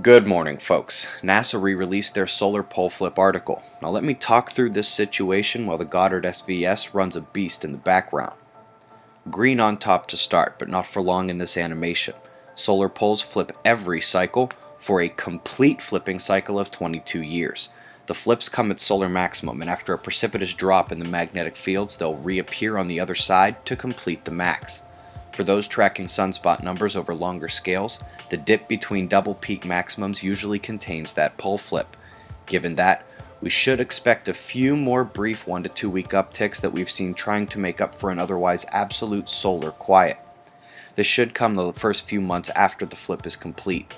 Good morning, folks. NASA re-released their solar pole flip article. Now let me talk through this situation while the Goddard SVS runs a beast in the background. Green on top to start, but not for long in this animation. Solar poles flip every cycle for a complete flipping cycle of 22 years. The flips come at solar maximum, and after a precipitous drop in the magnetic fields, they'll reappear on the other side to complete the max. For those tracking sunspot numbers over longer scales, the dip between double peak maximums usually contains that pole flip. Given that, we should expect a few more brief 1 to 2 week upticks that we've seen trying to make up for an otherwise absolute solar quiet. This should come the first few months after the flip is complete.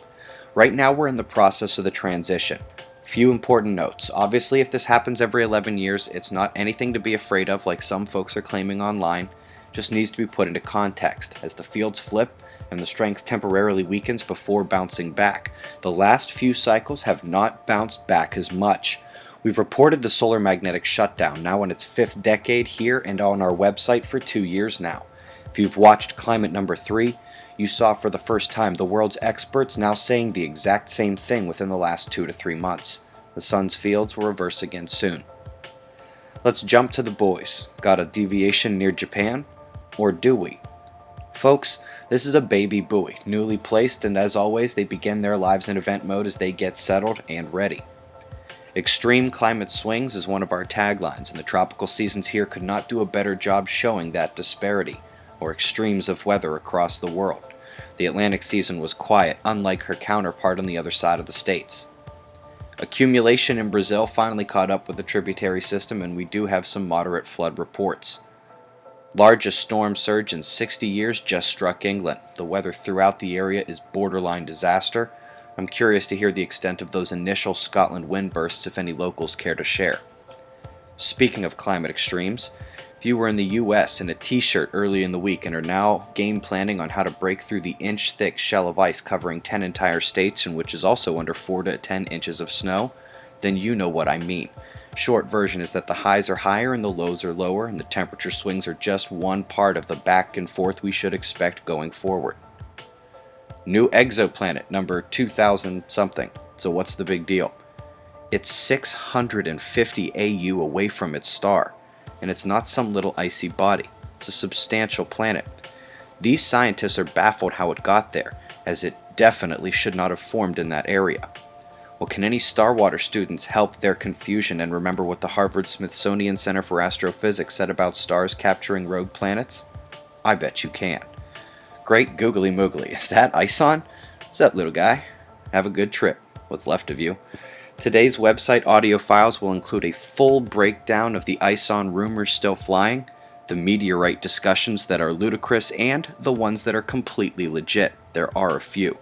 Right now we're in the process of the transition. Few important notes. Obviously, if this happens every 11 years, it's not anything to be afraid of like some folks are claiming online. Just needs to be put into context as the fields flip and the strength temporarily weakens before bouncing back. The last few cycles have not bounced back as much. We've reported the solar magnetic shutdown, now in its 5th decade, here and on our website for 2 years now. If you've watched Climate number 3, you saw for the first time the world's experts now saying the exact same thing within the last 2 to 3 months. The sun's fields will reverse again soon. Let's jump to the boys. Got a deviation near Japan? Or do we? Folks, this is a baby buoy, newly placed, and as always, they begin their lives in event mode as they get settled and ready. Extreme climate swings is one of our taglines, and the tropical seasons here could not do a better job showing that disparity, or extremes of weather across the world. The Atlantic season was quiet, unlike her counterpart on the other side of the states. Accumulation in Brazil finally caught up with the tributary system, and we do have some moderate flood reports. Largest storm surge in 60 years just struck England. The weather throughout the area is borderline disaster. I'm curious to hear the extent of those initial Scotland wind bursts if any locals care to share. Speaking of climate extremes, if you were in the US in a t-shirt early in the week and are now game planning on how to break through the inch-thick shell of ice covering 10 entire states and which is also under 4 to 10 inches of snow, then you know what I mean. Short version is that the highs are higher and the lows are lower, and the temperature swings are just one part of the back and forth we should expect going forward. New exoplanet number 2000 something. So what's the big deal? It's 650 AU away from its star, and it's not some little icy body. It's a substantial planet. These scientists are baffled how it got there, as it definitely should not have formed in that area. Well, can any Starwater students help their confusion and remember what the Harvard-Smithsonian Center for Astrophysics said about stars capturing rogue planets? I bet you can. Great googly moogly. Is that ISON? What's up, little guy? Have a good trip. What's left of you. Today's website audio files will include a full breakdown of the ISON rumors still flying, the meteorite discussions that are ludicrous, and the ones that are completely legit. There are a few.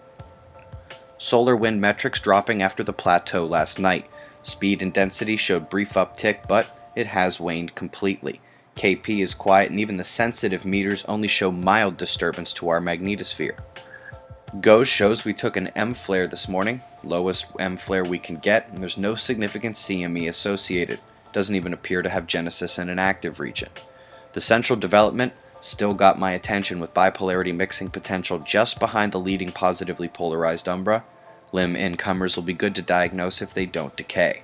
Solar wind metrics dropping after the plateau last night. Speed and density showed brief uptick, but it has waned completely. KP is quiet, and even the sensitive meters only show mild disturbance to our magnetosphere. GOES shows we took an M flare this morning, lowest M flare we can get, and there's no significant CME associated. Doesn't even appear to have genesis in an active region. The central development still got my attention with bipolarity mixing potential just behind the leading positively polarized umbra. Limb incomers will be good to diagnose if they don't decay.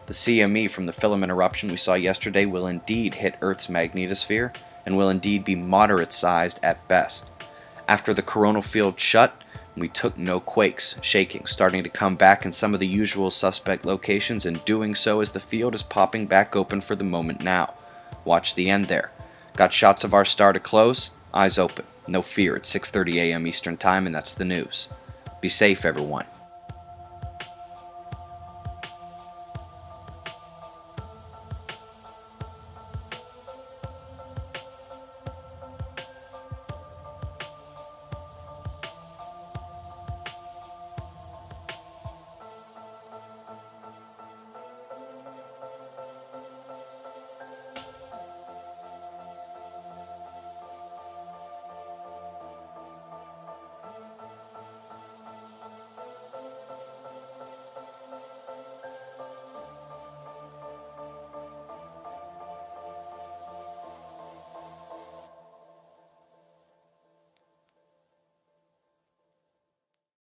The CME from the filament eruption we saw yesterday will indeed hit Earth's magnetosphere and will indeed be moderate sized at best. After the coronal field shut, we took no quakes, shaking starting to come back in some of the usual suspect locations, and doing so as the field is popping back open for the moment now. Watch the end there. Got shots of our star to close? Eyes open. No fear, it's 6:30 a.m. Eastern Time, and that's the news. Be safe, everyone.